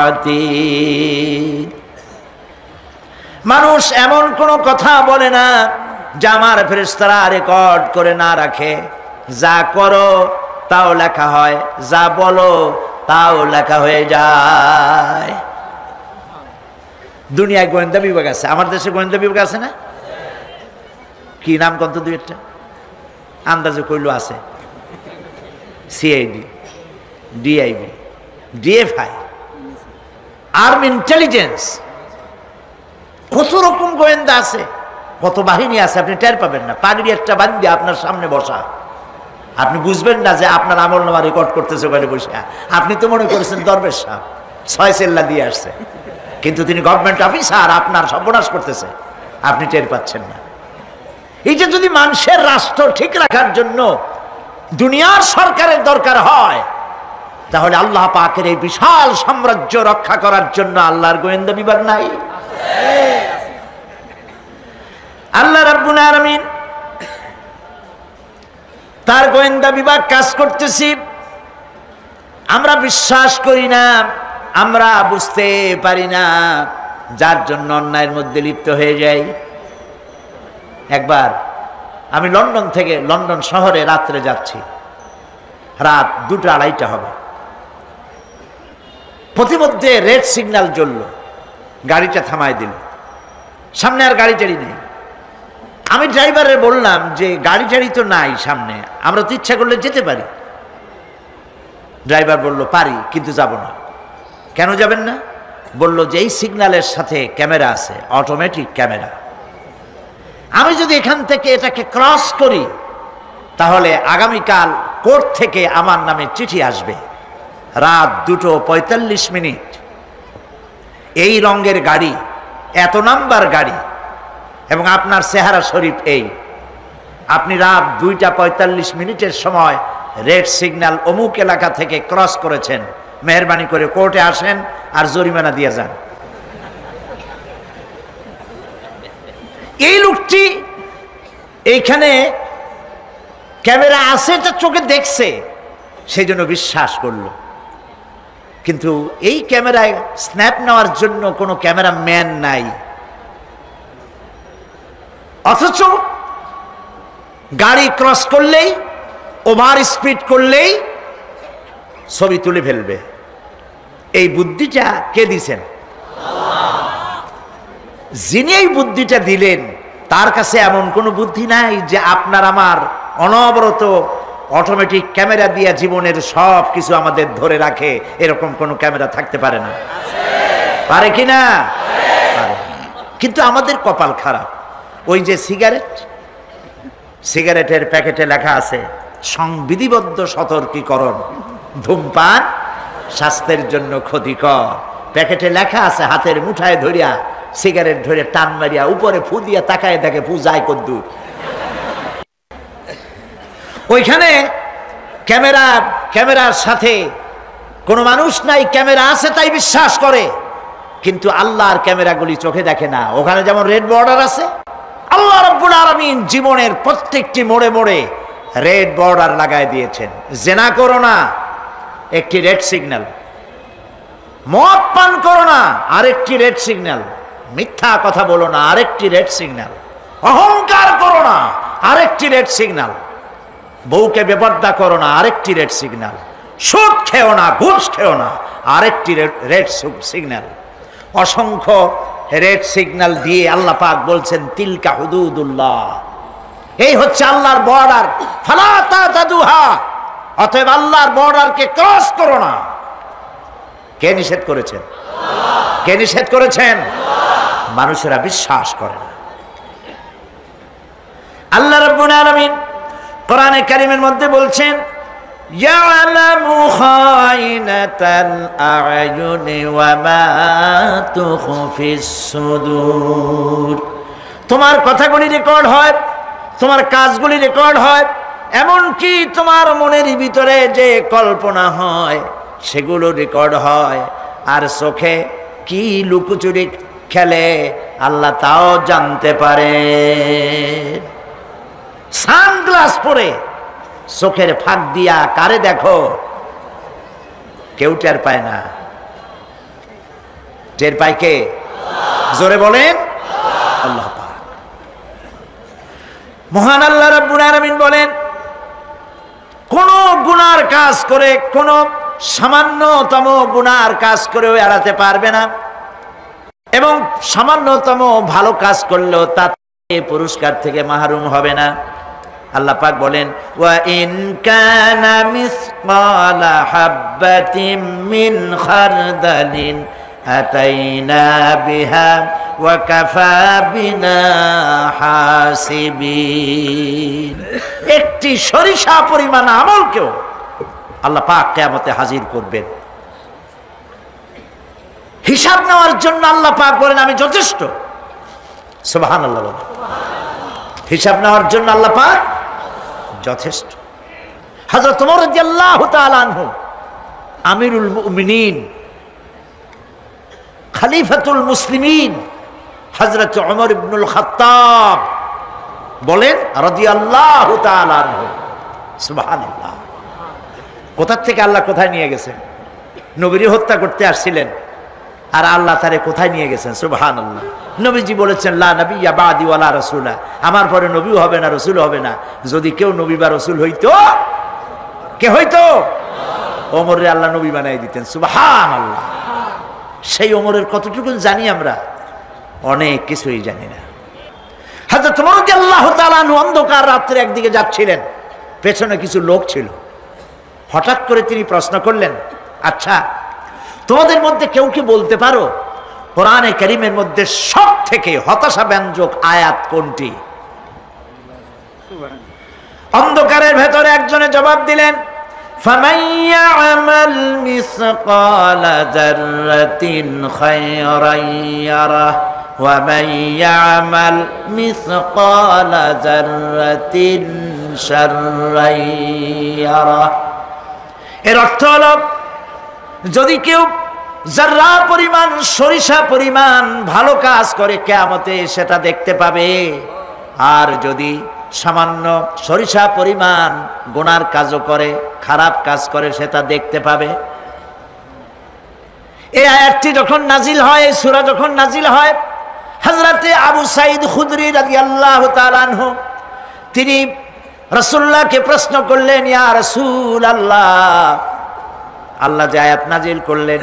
আতীদ। মানুষ এমন কোনো কথা বলে না যা আমার ফেরেশতারা রেকর্ড করে না রাখে। যা করো তাও লেখা হয়, যা বলো তাও লেখা হয়ে যায়। দুনিয়ায় গোয়েন্দা বিভাগ আছে, আমার দেশে গোয়েন্দা বিভাগ আছে না? কি নাম কত দুই একটা আন্দাজে কইলো আছে, CID, DIB, DFI, army intelligence, কত রকম গোয়েন্দা আছে, কত বাহিনী আছে, আপনি টের পাবেন না। পানির একটা বান্দি আপনার সামনে বসা, আপনি বুঝবেন না যে আপনার আমলনামা রেকর্ড করতেছে ওখানে বসে। আপনি তো মনে করেছেন দরবেশ সাহেব 6 সেল্লা দিয়ে আসছে, কিন্তু তিনি গভর্নমেন্ট অফিসার, আপনার সর্বনাশ করতেছে, আপনি টের পাচ্ছেন না। এই যে যদি মানুষের রাষ্ট্র ঠিক রাখার জন্য দুনিয়ার সরকারের দরকার হয়, তাহলে আল্লাহ পাকের এই বিশাল সাম্রাজ্য রক্ষা করার জন্য আল্লাহর গোয়েন্দা বিভাগ নাই? আল্লাহ রাব্বুল আলামিন তার গোয়েন্দা বিভাগ কাজ করতেছি, আমরা বিশ্বাস করি না, আমরা বুঝতে পারি না, যার জন্য অন্যায়ের মধ্যে লিপ্ত হয়ে যাই। একবার আমি লন্ডন থেকে, লন্ডন শহরে রাত্রে যাচ্ছি, রাত 2টা-2:30 হবে। প্রতিমধ্যে রেড সিগন্যাল জ্বলল, গাড়িটা থামায় দিল, সামনে আর গাড়ি টাড়ি নেই। আমি ড্রাইভারে বললাম যে গাড়ি টাড়ি তো নাই সামনে, আমরা তো ইচ্ছা করলে যেতে পারি। ড্রাইভার বলল পারি, কিন্তু যাব না। কেন যাবেন না? বলল যে এই সিগন্যালের সাথে ক্যামেরা আছে, অটোমেটিক ক্যামেরা। আমি যদি এখান থেকে এটাকে ক্রস করি, তাহলে আগামীকাল কোর্ট থেকে আমার নামে চিঠি আসবে। রাত 2:45, এই রঙের গাড়ি, এত নাম্বার গাড়ি, এবং আপনার চেহারা শরীফ এই, আপনি রাত 2:45 সময় রেড সিগন্যাল অমুক এলাকা থেকে ক্রস করেছেন, মেহরবানি করে কোর্টে আসেন আর জরিমানা দিয়ে যান। এই লোকটি এইখানে ক্যামেরা আছে, এটা চোখে দেখছে, সেই জন্য বিশ্বাস করলো। কিন্তু এই ক্যামেরায় স্ন্যাপ নেওয়ার জন্য কোনো ক্যামেরা ম্যান নাই, অথচ গাড়ি ক্রস করলেই, ওভার স্পিড করলেই ছবি তুলে ফেলবে। এই বুদ্ধিটা কে দিছেন? যিনি এই বুদ্ধিটা দিলেন, তার কাছে এমন কোনো বুদ্ধি নাই যে আপনার আমার অনবরত অটোমেটিক ক্যামেরা দিয়ে জীবনের সব কিছু আমাদের ধরে রাখে, এরকম কোনো ক্যামেরা থাকতে পারে না? পারে কি না? পারে। কিন্তু আমাদের কপাল খারাপ। ওই যে সিগারেটের প্যাকেটে লেখা আছে সংবিধিবদ্ধ সতর্কীকরণ, ধূমপান স্বাস্থ্যের জন্য ক্ষতিকর। প্যাকেটে লেখা আছে, হাতের মুঠায় ধরিয়া সিগারেট ধরে টান মারিয়া উপরে ফু দিয়া তাকায় দেখে ফু যায় কদ্দুর। ওইখানে ক্যামেরার সাথে কোনো মানুষ নাই, ক্যামেরা আছে তাই বিশ্বাস করে, কিন্তু আল্লাহর ক্যামেরাগুলি চোখে দেখে না। ওখানে যেমন রেড বর্ডার আছে, আল্লাহ রাব্বুল আলামিন জীবনের প্রত্যেকটি মোড়ে মোড়ে রেড বর্ডার লাগায় দিয়েছেন। জেনা করো না, একটি রেড সিগন্যাল। মদ পান করো না, আরেকটি রেড সিগন্যাল। মিথ্যা কথা বলো না, আরেকটি রেড সিগন্যাল। অহংকার করো না, আরেকটি রেড সিগন্যাল। বউকে বেপর্দা করো না, আরেকটি রেড সিগন্যাল। সুদ খেও না, ঘুষ খেও না, আরেকটি রেড সিগন্যাল। অসংখ্য রেড সিগন্যাল দিয়ে আল্লাহ পাক বলছেন তিলকা হুদুদুল্লাহ, এই হচ্ছে আল্লাহর বর্ডার, ফালা তাতাদুহা, অতএব আল্লাহর বর্ডারকে ক্রস করো না। কে নিষেধ করেছেন? কে নিষেধ করেছেন? মানুষেরা বিশ্বাস করে না। আল্লাহ রাব্বুল আলামিন কোরআনে কারীমের মধ্যে বলছেন ইয়ালামু খাইনাতাল আ'য়ুনি ওয়া মা তুখফিস সুদূর। তোমার কথাগুলি রেকর্ড হয়, তোমার কাজগুলি রেকর্ড হয়, এমনকি তোমার মনের ভিতরে যে কল্পনা হয় সেগুলো রেকর্ড হয়। আর চোখে কি লুকোচুরি খেলে আল্লাহ তাও জানতে পারে। সানগ্লাস পরে চোখের ফাঁক দিয়া কারে দেখো, কেউ টের পায় না। টের পায় কে? জোরে বলেন আল্লাহ পাক। মহান আল্লাহ রাব্বুল আলামিন বলেন, কোন গুনার কাজ করে, কোন সামান্যতম গুনার কাজ করেও এড়াতে পারবে না, এবং সামান্যতম ভালো কাজ করলেও তাতে পুরস্কার থেকে মাহরুম হবে না। আল্লাহ পাক বলেন, ওয়া ইন কানা মিসকালা হাববাতিন মিন খারদালিন আতাইনা বিহা ওয়া কাফা বিনা হাসিবিন। একটি সরিষা পরিমাণ আমলকেও আল্লাহ পাক কিয়ামতে হাজির করবেন। হিসাব নেওয়ার জন্য আল্লাহ পাক বলেন আমি যথেষ্ট। সুবহানাল্লাহ বলেন। হিসাব নেওয়ার জন্য আল্লাহ পাক যথেষ্ট। হযরত ওমর রাদিয়াল্লাহু তাআলা আনহু আমিরুল মুমিনিন, খলিফাতুল মুসলিমিন হযরত ওমর ইবনুল খাত্তাব বলেন রাদিয়াল্লাহু তাআলা আনহু, সুবহানাল্লাহ। কোথা থেকে আল্লাহ কোথায় নিয়ে গেছেন? নবীর হত্যা করতে আসছিলেন, আর আল্লাহ তারে কোথায় নিয়ে গেছেন? সুবহানাল্লাহ। নবীজি বলেছেন, লা নাবিয়্যা বা'দি ওয়ালা রাসূলা, আমার পরে নবীও হবে না, রাসূল হবে না। যদি কেউ নবী বা রাসূল হইতো, কে হইতো? ওমরে আল্লাহ নবী বানাই দিতেন। সুবহানাল্লাহ। সেই ওমরের কতটুকু জানি আমরা? অনেক কিছুই জানি না। হযরত ওমর রাদিয়াল্লাহু তাআলা আনহু অন্ধকার রাত্রে একদিকে যাচ্ছিলেন, পেছনে কিছু লোক ছিল। হঠাৎ করে তিনি প্রশ্ন করলেন, আচ্ছা তোমাদের মধ্যে কেউ কি বলতে পারো কোরআনে কারীমের মধ্যে সব থেকে হতাশা ব্যঞ্জক আয়াত কোনটি? অন্ধকারের ভেতরে একজনে জবাব দিলেন, ফামান ইয়া'মাল মিসকালা যাররাতিন খায়রান ইয়ারাহ ওয়া মান ইয়া'মাল মিসকালা যাররাতিন শাররান ইয়ারাহ। এর অর্থ হলো, যদি কেউ যারা পরিমাণ, সরিষা পরিমাণ ভালো কাজ করে কিয়ামতে সেটা দেখতে পাবে, আর যদি সামান্য সরিষা পরিমাণ গুনার কাজও করে, খারাপ কাজ করে, সেটা দেখতে পাবে। এই আয়াতটি যখন নাজিল হয়, এই সূরা যখন নাজিল হয়, হযরতে আবু সাঈদ খুদরি রাদিয়াল্লাহু তাআলা আনহু তিনি রাসূলুল্লাহকে প্রশ্ন করলেন, ইয়া রাসূলুল্লাহ, আল্লাহ যে আয়াত নাজিল করলেন,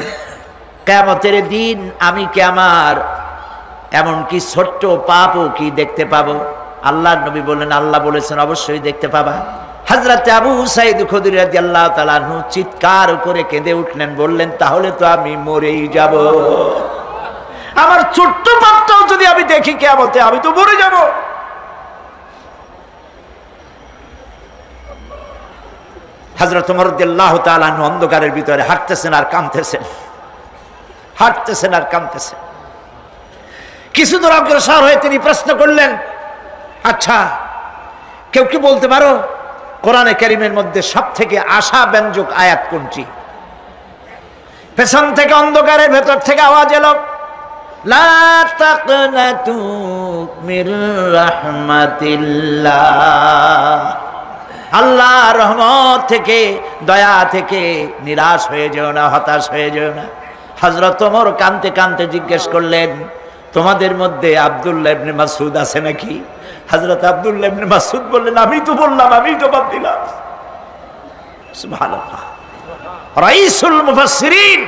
কিয়ামতের দিন আমি কি আমার এমনকি ছোট্ট পাপও কি দেখতে পাবো? আল্লাহর নবী বললেন, আল্লাহ বলেছেন অবশ্যই দেখতে পাবা। হযরতে আবু সাঈদ খুদরি রাদিয়াল্লাহু তাআলা আনহু চিৎকার করে কেঁদে উঠলেন, বললেন, তাহলে তো আমি মরেই যাব। আমার ছোট্ট পাপটাও যদি আমি দেখি কিয়ামতে, আমি তো মরে যাব। হযরত ওমর রাদিয়াল্লাহু তাআলা আনহু অন্ধকারের ভিতরে হাঁটতেছেন আর কাঁদতেছেন, হাঁটতেছেন আর কাঁদতেছেন। কিছু দূর অগ্রসর হয়ে তিনি প্রশ্ন করলেন, আচ্ছা কেউ কি বলতে পারো কোরআনে কারীমের মধ্যে সব থেকে আশা ব্যঞ্জক আয়াত কোনটি? পেছন থেকে অন্ধকারের ভেতর থেকে আওয়াজ এলো, লা তাকনাতু মির রাহমাতিল্লাহ, আল্লাহর রহমত থেকে, দয়া থেকে নিরাশ হয়ে যেও না, হতাশ হয়ে যেও না। হযরত ওমর কাঁদতে কাঁদতে জিজ্ঞেস করলেন, তোমাদের মধ্যে আব্দুল্লাহ ইবনে মাসউদ আছে নাকি? হযরত আব্দুল্লাহ ইবনে মাসউদ বললেন, আমি তো বললাম, আমি জবাব দিলাম। সুবহানাল্লাহ। রাইসুল মুফাসসিরিন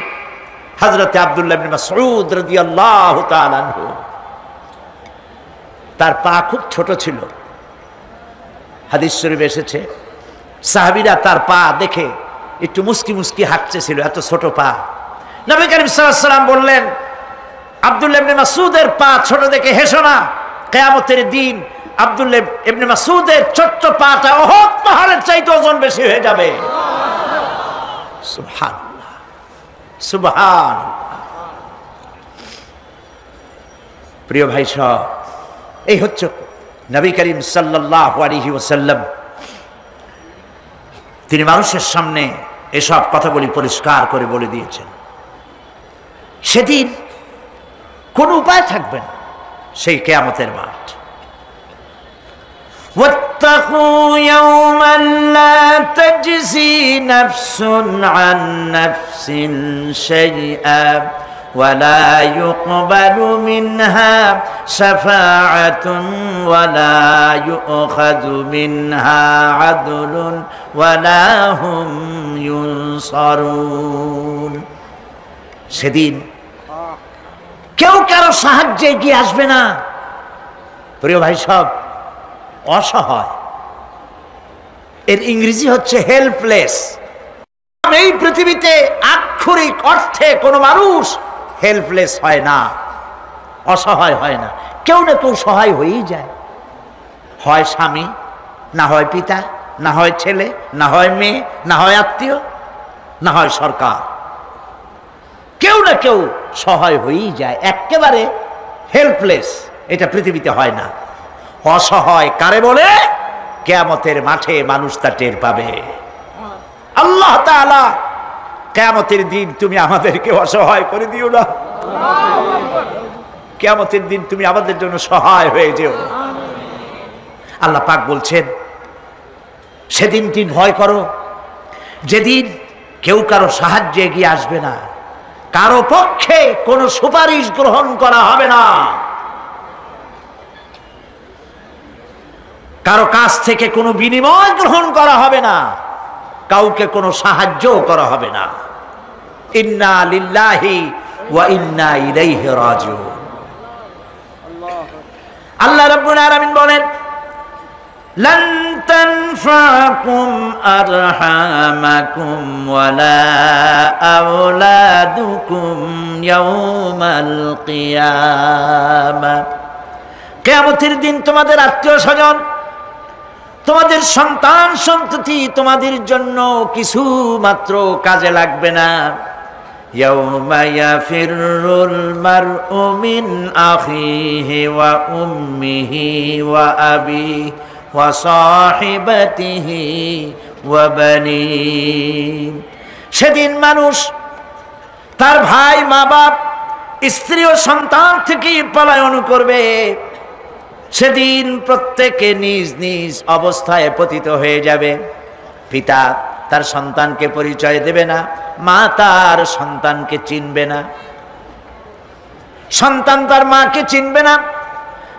হযরত আব্দুল্লাহ ইবনে মাসউদ রাদিয়াল্লাহু তাআলা আনহু, তার পা খুব ছোট ছিল। হাদিস শরীফে এসেছে, সাহাবীরা তার পা দেখে একটু মুস্কি মুস্কি হাঁটতেছিল, এত ছোট পা। নবী করিম সাল্লাল্লাহু আলাইহি ওয়াসাল্লাম বললেন, আব্দুল্লাহ ইবনে মাসউদের পা ছোট দেখে হেসো না, কিয়ামতের দিন আব্দুল্লাহ ইবনে মাসউদের ছোট্ট পাটা উহুদ পাহাড়ের চাইতে ওজন বেশি হয়ে যাবে। সুবহানাল্লাহ, সুবহানাল্লাহ। প্রিয় ভাই সব, এই হচ্ছে নবী করিম সাল্লাল্লাহু আলাইহি ওয়াসাল্লাম। তিনি মানুষের সামনে এসব কথাগুলি পরিষ্কার করে বলে দিয়েছেন। সেদিন কোনো উপায় থাকবে না, সেই কিয়ামতের মাঠ। واتقوا يوما لا تجزي نفس عن نفس شيئا ولا يقبل منها شفاعة ولا يؤخذ منها عدل ولا هم ينصرون। সেদিন কেউ কারো সাহায্যে এগিয়ে আসবে না। প্রিয় ভাই সব, অসহায়, এর ইংরেজি হচ্ছে হেল্পলেস। এই পৃথিবীতে আক্ষরিক অর্থে কোনো মানুষ হেল্পলেস হয় না, অসহায় হয় না। কেউ না কেউ সহায় হয়েই যায়, হয় স্বামী, না হয় পিতা, না হয় ছেলে, না হয় মেয়ে, না হয় আত্মীয়, না হয় সরকার। কেউ না কেউ সহায় হয়েই যায়। একেবারে হেল্পলেস এটা পৃথিবীতে হয় না। অসহায় কারে বলে? কিয়ামতের মাঠে মানুষ তা টের পাবে। আল্লাহ তাআলা কিয়ামতের দিন তুমি আমাদেরকে অসহায় করে দিও না। কিয়ামতের দিন তুমি আমাদের জন্য সহায় হয়ে যেও। আল্লাহ পাক বলছেন, সেদিনটি ভয় করো যেদিন কেউ কারো সাহায্যে এগিয়ে আসবে না, কারো পক্ষে কোনো সুপারিশ গ্রহণ করা হবে না, কারো কাছ থেকে কোনো বিনিময় গ্রহণ করা হবে না, কাউকে কোনো সাহায্য করা হবে না। ইন্না লিল্লাহি ওয়া ইন্না ইলাইহি রাজিউন। আল্লাহ রাব্বুল আলামিন বলেন, লান তানফাকুম আরহামাকুম ওয়ালা আওলাদুকুম ইয়াউমাল কিয়ামাহ। কিয়ামতের দিন তোমাদের আত্মীয়-স্বজন, তোমাদের সন্তান সন্ততি তোমাদের জন্য কিছু মাত্র কাজে লাগবে না। ইয়াউমা ইয়াফিরুল মারউ মিন আখিহি ওয়া উম্মিহি ওয়া আবিহি ওয়া সাহিবাতিহি ওয়া বানিহি। সেদিন মানুষ তার ভাই, মা বাপ, স্ত্রী ও সন্তান থেকে পলায়ন করবে। সেদিন প্রত্যেকে নিজ নিজ অবস্থায় পতিত হয়ে যাবে। পিতা তার সন্তানকে পরিচয় দেবে না, মা তার সন্তানকে চিনবে না, সন্তান তার মাকে চিনবে না।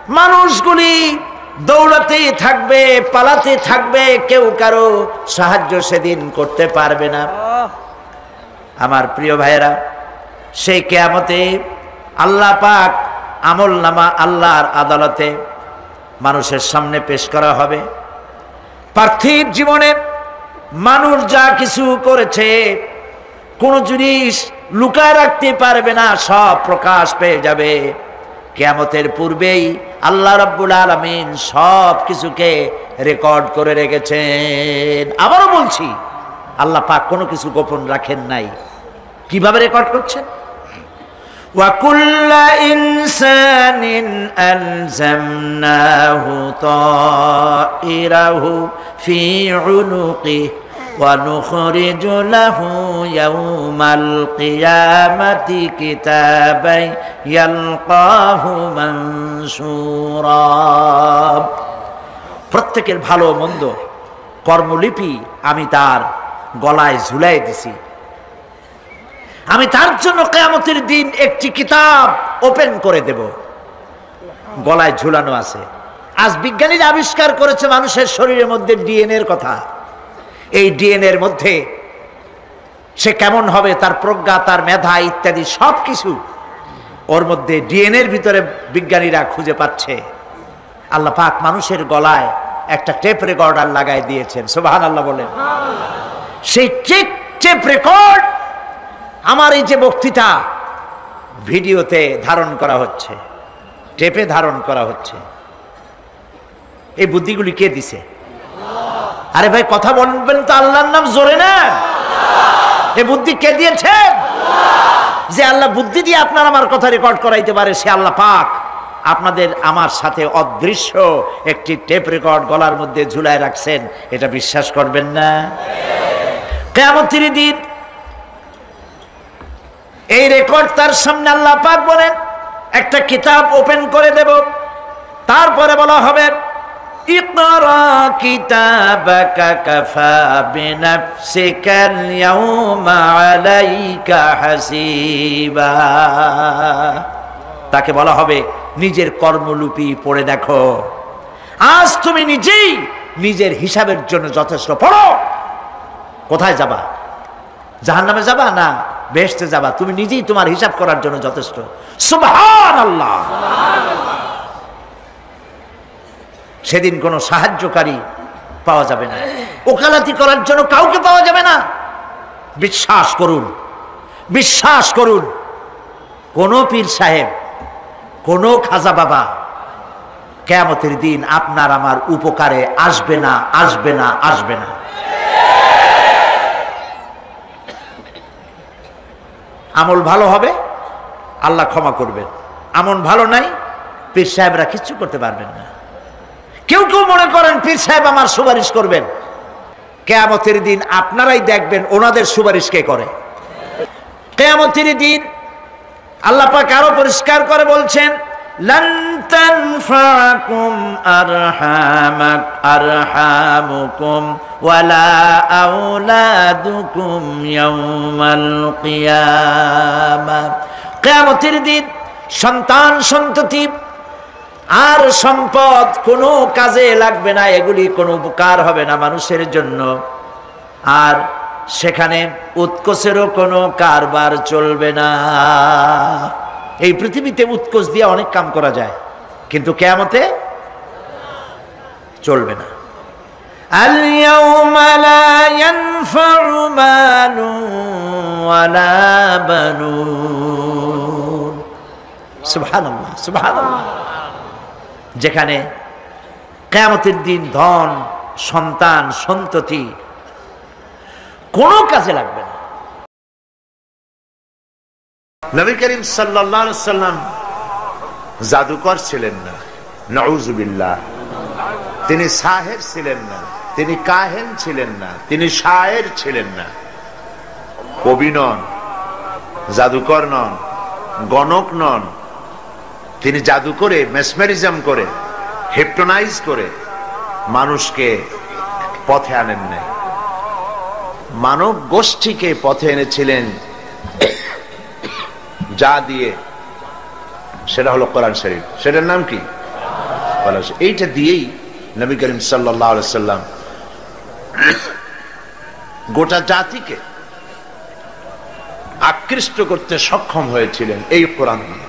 মানুষগুলি দৌড়াতে থাকবে, পালাতে থাকবে, কেউ কারো সাহায্য সেদিন করতে পারবে না। আমার প্রিয় ভাইয়েরা, সেই কিয়ামতে আল্লাহ পাক আমলনামা আল্লাহর আদালতে মানুষের সামনে পেশ করা হবে। পার্থিব জীবনে মানুষ যা কিছু করেছে কোনো জিনিস লুকায় রাখতে পারবে না, সব প্রকাশ পেয়ে যাবে। কিয়ামতের পূর্বেই আল্লাহ রাব্বুল আলামিন সব কিছুকে রেকর্ড করে রেখেছেন। আবারও বলছি, আল্লাহ পাক কোনো কিছু গোপন রাখেন নাই। কিভাবে রেকর্ড করছেন? وَكُلَّ إِنسَانٍ أَلْزَمْنَاهُ طَائِرَهُ فِي عُنُقِهِ وَنُخْرِجُ لَهُ يَوْمَ الْقِيَامَةِ كِتَابًا يَلْقَاهُ مَنشُورًا। প্রত্যেকের ভালো মন্দ কর্মলিপি আমি তার গলায় ঝুলাই দিছি। আমি তার জন্য কিয়ামতের দিন একটি কিতাব ওপেন করে দেব, গলায় ঝুলানো আছে। আজ বিজ্ঞানীরা আবিষ্কার করেছে মানুষের শরীরের মধ্যে ডিএনএ এর কথা। এই ডিএনএ এর মধ্যে সে কেমন হবে, তার প্রজ্ঞা, তার মেধা ইত্যাদি সব কিছু ওর মধ্যে ডিএনএ এর ভিতরে বিজ্ঞানীরা খুঁজে পাচ্ছে। আল্লাহ পাক মানুষের গলায় একটা টেপ রেকর্ডার লাগাই দিয়েছেন। সুবহানাল্লাহ বলেন। সেই টেপ রেকর্ড আমার এই যে বক্তৃতা ভিডিওতে ধারণ করা হচ্ছে, টেপে ধারণ করা হচ্ছে। এই বুদ্ধিগুলি কে দিছে? আরে ভাই কথা বলবেন তো আল্লাহর নাম জোরে না। এ বুদ্ধি কে দিয়েছেন? যে আল্লাহ বুদ্ধি দিয়ে আপনার আমার কথা রেকর্ড করাইতে পারে সে আল্লাহ পাক আপনাদের আমার সাথে অদৃশ্য একটি টেপ রেকর্ড গলার মধ্যে ঝুলায় রাখছেন। এটা বিশ্বাস করবেন না? কিয়ামতের দিন এই রেকর্ড তার সামনে আল্লাহ পাক বলেন একটা কিতাব ওপেন করে দেব, তারপরে বলা হবে ইকরা কিতাবাকা কাফা বিনাফসিকাল ইয়াউমা আলাইকা হাসিবা। তাকে বলা হবে নিজের কর্মলিপি পড়ে দেখো, আজ তুমি নিজেই নিজের হিসাবের জন্য যথেষ্ট। পড়ো। কোথায় যাবা? জাহান্নামে যাবা না বেহেশতে যাবা? তুমি নিজেই তোমার হিসাব করার জন্য যথেষ্ট। সুবহানাল্লাহ। সেদিন কোনো সাহায্যকারী পাওয়া যাবে না, ওকালতি করার জন্য কাউকে পাওয়া যাবে না। বিশ্বাস করুন, বিশ্বাস করুন, কোন পীর সাহেব, কোন খাজা বাবা কিয়ামতের দিন আপনার আমার উপকারে আসবে না, আসবে না, আসবে না। আমল ভালো হবে আল্লাহ ক্ষমা করবেন, আমল ভালো নাই পীর সাহেবরা কিচ্ছু করতে পারবেন না। কেউ কেউ মনে করেন পীর সাহেব আমার সুপারিশ করবেন, কিয়ামতের দিন আপনারাই দেখবেন ওনাদের সুপারিশ কে করে। কিয়ামতের দিন আল্লাহ পাক আরো পরিষ্কার করে বলছেন লান তানফাকুম আরহামুকুম ওয়ালা আওলাদুকুম ইয়াউমাল কিয়ামা। কিয়ামতের দিন সন্তান সন্ততি আর সম্পদ কোনো কাজে লাগবে না, এগুলি কোনো উপকার হবে না মানুষের জন্য। আর সেখানে উৎকোচেরও কোনো কারবার চলবে না। এই পৃথিবীতে উৎকোচ দিয়ে অনেক কাম করা যায়, কিন্তু কিয়ামতে চলবে না। আল ইয়াউমা লা ইয়ানফাউ মালুন ওয়ালা বানুন। সুবহানাল্লাহ, সুবহানাল্লাহ। যেখানে কিয়ামতের দিন ধন সন্তান সন্ততি কোনো কাজে লাগবে না। নবী করিম সাল্লাল্লাহু আলাইহি সাল্লাম জাদুকর ছিলেন না, নাউযুবিল্লাহ। তিনি সাহের ছিলেন না, তিনি কাহেন ছিলেন না, তিনি শায়ের ছিলেন না, কবি নন, জাদুকর নন, গণক নন। তিনি জাদু করে, মেসমেরিজম করে, হিপনোটাইজ করে মানুষকে পথে আনেন নাই, মানব গোষ্ঠীকে পথে এনেছিলেন যা দিয়ে, সেটা হলো কোরআন শরীফ। সেটার নাম কি? এইটা দিয়েই নবী করিম সাল্লাল্লাহু আলাইহি সাল্লাম গোটা জাতিকে আকৃষ্ট করতে সক্ষম হয়েছিলেন এই কোরআন দিয়ে।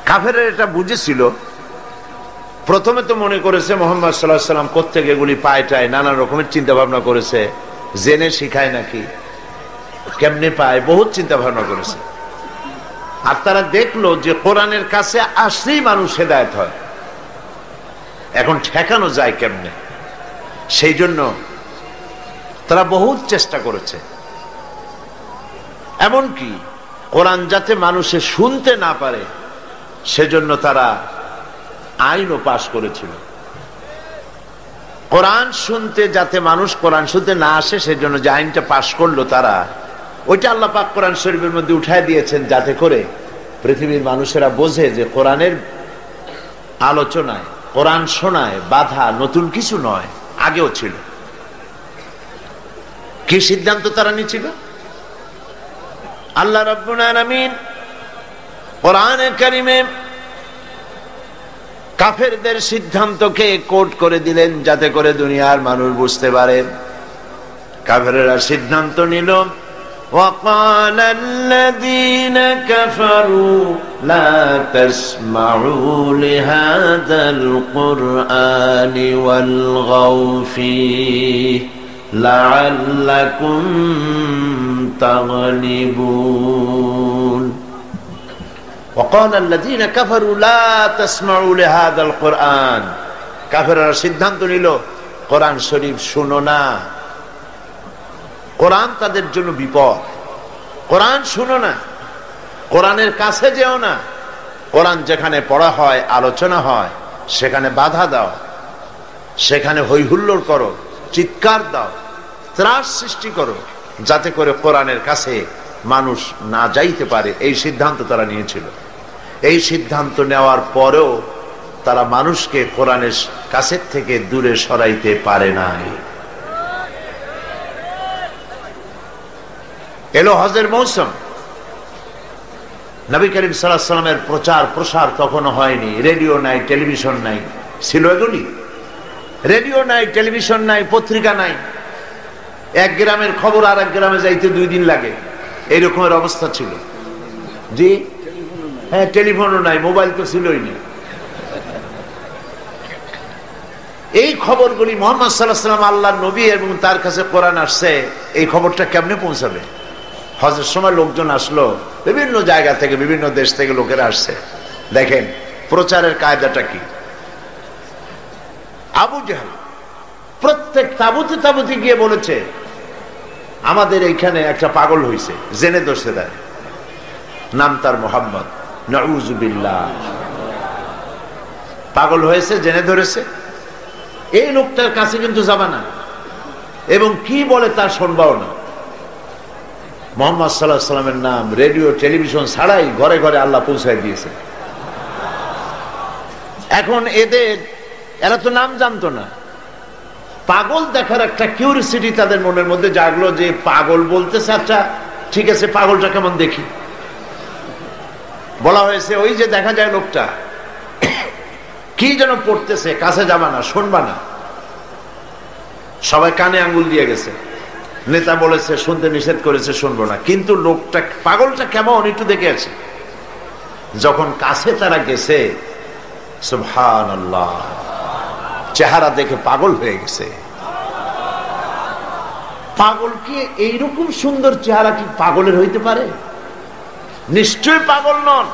কাফেররা এটা বুঝেছিল। প্রথমে তো মনে করেছে মুহাম্মদ সাল্লাল্লাহু আলাইহি সাল্লাম কোত্থেকে এগুলি পায়টায়, নানা রকমের চিন্তা ভাবনা করেছে, জেনে শিখায় নাকি, কেমনে পায়, বহুত চিন্তা ভাবনা করেছে। আর তারা দেখলো যে কোরআনের কাছে আসলেই মানুষ হেদায়েত হয়, এখন ঠেকানো যায় কেমনে। সেই জন্য তারা বহুত চেষ্টা করেছে, এমনকি কোরআন যাতে মানুষে শুনতে না পারে সেজন্য তারা আইনও পাশ করেছিল। কোরআন শুনতে যাতে মানুষ কোরআন শুনতে না আসে সেজন্য যে আইনটা পাশ করলো তারা, ওইটা আল্লাহ পাক কোরআন শরীফের মধ্যে উঠায় দিয়েছেন যাতে করে পৃথিবীর মানুষেরা বোঝে যে কোরআনের আলোচনায়, কোরআন শোনায় বাধা নতুন কিছু নয়, আগেও ছিল। কি সিদ্ধান্ত তারা নিয়েছিল? আল্লাহ রাব্বুল আলামিন কোরআনে কারিমে কাফেরদের সিদ্ধান্তকে কোট করে দিলেন যাতে করে দুনিয়ার মানুষ বুঝতে পারে। কাফেররা সিদ্ধান্ত নিল وقال الذين كفروا لا تسمعوا لهذا القرآن والغوا فيه لعلكم تغلبون وقال الذين كفروا لا تسمعوا لهذا القرآن। কাফেররা সিদ্ধান্ত নিল কোরআন শরীফ শুনো না, কোরআন তাদের জন্য বিপদ। কোরআন শুনো না, কোরআনের কাছে যেও না। কোরআন যেখানে পড়া হয়, আলোচনা হয়, সেখানে বাধা দাও, সেখানে হৈহুল্লোড় করো, চিৎকার দাও, ত্রাস সৃষ্টি করো, যাতে করে কোরআনের কাছে মানুষ না যাইতে পারে। এই সিদ্ধান্ত তারা নিয়েছিল। এই সিদ্ধান্ত নেওয়ার পরেও তারা মানুষকে কোরআনের কাছের থেকে দূরে সরাইতে পারে নাই। এলো হজের মৌসুম, নবী করিম সাল্লাল্লাহু আলাইহি ওয়াসাল্লামের প্রচার প্রসার তখনও হয়নি। রেডিও নাই, টেলিভিশন নাই, ছিল এগুলি? রেডিও নাই, টেলিভিশন নাই, পত্রিকা নাই। এক গ্রামের খবর আর এক গ্রামে যাইতে 2 দিন লাগে, এইরকমের অবস্থা ছিল। জি হ্যাঁ, টেলিফোনও নাই, মোবাইল তো ছিলই না। এই খবরগুলি মুহাম্মদ সাল্লাল্লাহু আলাইহি ওয়াসাল্লাম আল্লাহর নবী এবং তার কাছে কোরআন আসছে, এই খবরটা কেমনে পৌঁছাবে? হজের সময় লোকজন আসলো, বিভিন্ন জায়গা থেকে, বিভিন্ন দেশ থেকে লোকেরা আসছে। দেখেন প্রচারের কায়দাটা কি। আবু জাহেল প্রত্যেক তাবুতে তাবুতে গিয়ে বলেছে, আমাদের এইখানে একটা পাগল হয়েছে, জেনে ধরছে দেয়, নাম তার মোহাম্মদ, নাউযুবিল্লাহ। পাগল হয়েছে, জেনে ধরেছে। এই লোকটার কাছে কিন্তু যাবা না, এবং কি বলে তা শুনবাও না। মুহাম্মদ সাল্লাল্লাহু আলাইহি ওয়াসাল্লামের নাম রেডিও টেলিভিশন ছাড়াই ঘরে ঘরে আল্লাহ পৌঁছায় দিয়েছে। এখন এরা তো নাম জানতো না। পাগল দেখার একটা কিউরিসিটি তাদের মনের মধ্যে জাগলো, যে পাগল বলতেছে, আচ্ছা ঠিক আছে, পাগলটা কেমন দেখি। বলা হয়েছে, ওই যে দেখা যায় লোকটা কি যেন পড়তেছে, কাছে যাবা না, শুনবা না। সবাই কানে আঙ্গুল দিয়ে গেছে। নেতা বলেছে, শুনতে নিষেধ করেছে, শুনবো না। কিন্তু লোকটা, পাগলটা কেমন একটু দেখে আছে। যখন কাছে তারা গেছে, সুবহানাল্লাহ, চেহারা দেখে পাগল হয়ে গেছে। পাগল কি এইরকম সুন্দর চেহারা কি পাগলের হইতে পারে? নিশ্চয় পাগল নন।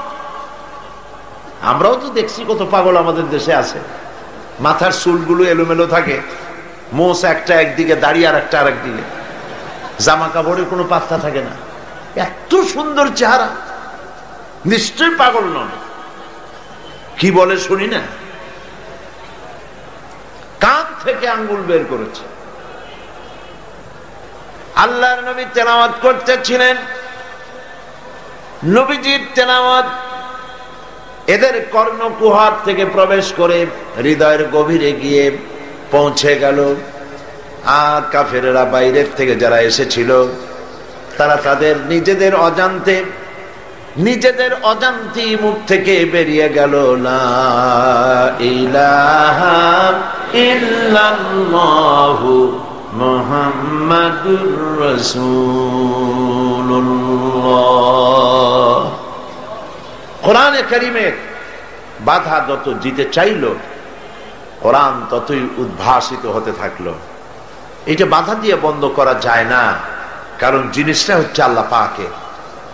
আমরাও তো দেখছি কত পাগল আমাদের দেশে আছে। মাথার চুলগুলো এলোমেলো থাকে, মোষ একটা একদিকে, দাড়ি আর একটা আরেকদিকে, জামা কাপড়ের কোনো পাত্তা থাকে না। এত সুন্দর চেহারা, নিশ্চয় পাগল নন। কি বলে শুনি না? কান থেকে আঙ্গুল বের করেছে। আল্লাহর নবী তেলাওয়াত করতেছিলেন। নবীজির তেলাওয়াত এদের কর্ণকুহর থেকে প্রবেশ করে হৃদয়ের গভীরে গিয়ে পৌঁছে গেল। আর কাফেরেরা বাইরের থেকে যারা এসেছিল, তারা তাদের নিজেদের অজান্তে মুখ থেকে বেরিয়ে গেল, লা ইলাহা ইল্লাল্লাহু মুহাম্মাদুর রাসূলুল্লাহ। কোরআনে কারীমের বাধা যত দিতে চাইল, কোরআন ততই উদ্ভাসিত হতে থাকলো। এটা বাধা দিয়ে বন্ধ করা যায় না, কারণ জিনিসটা হচ্ছে আল্লাহ পাকের।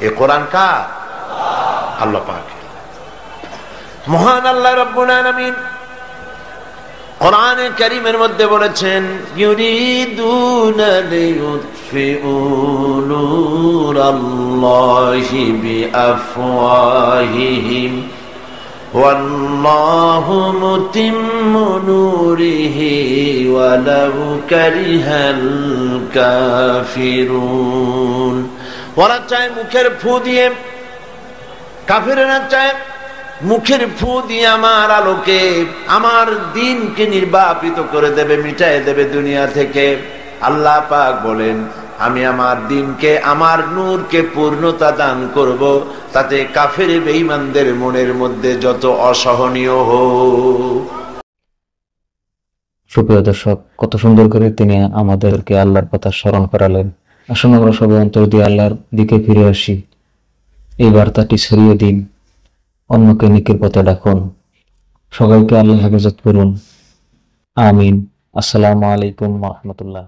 এ কোরআন কার? আল্লাহ পাকের। মহান আল্লাহ রাব্বুল আলামিন কোরআনে কারীমের মধ্যে বলেছেন, ইউরিদুনা লিয়ুতফিউ নূরাল্লাহি বিআফওয়াহিহিম ওয়াল্লাহু মুতিম্মু নূরিহি ওয়ালাউ কারিহাল কাফিরুন। ওরা চায় মুখের ফু দিয়ে, কাফিররা চায় মুখের ফু দিয়ে আমার আলোকে, আমার দ্বীনকে নির্বাপিত করে দেবে, মিটায় দেবে দুনিয়া থেকে। আল্লাহ পাক বলেন, আমি আমার দ্বীনকে, আমার নূরকে পূর্ণতা দান করব, তাতে কাফের বেঈমানদের মনের মধ্যে যত অসহনীয় হোক। সুপ্রিয় দর্শক, কত সুন্দর করে তিনি আমাদেরকে আল্লাহর কথা স্মরণ করালেন। আসুন আমরা সবাই অন্তর দিয়ে আল্লাহর দিকে ফিরে আসি। এই বার্তাটি ছড়িয়ে দিন, অন্যকে নেকির পথে ডাকুন। সবাইকে আল্লাহ হেফাজত করুন। আমিন। আসসালামু আলাইকুম ওয়া রাহমাতুল্লাহ।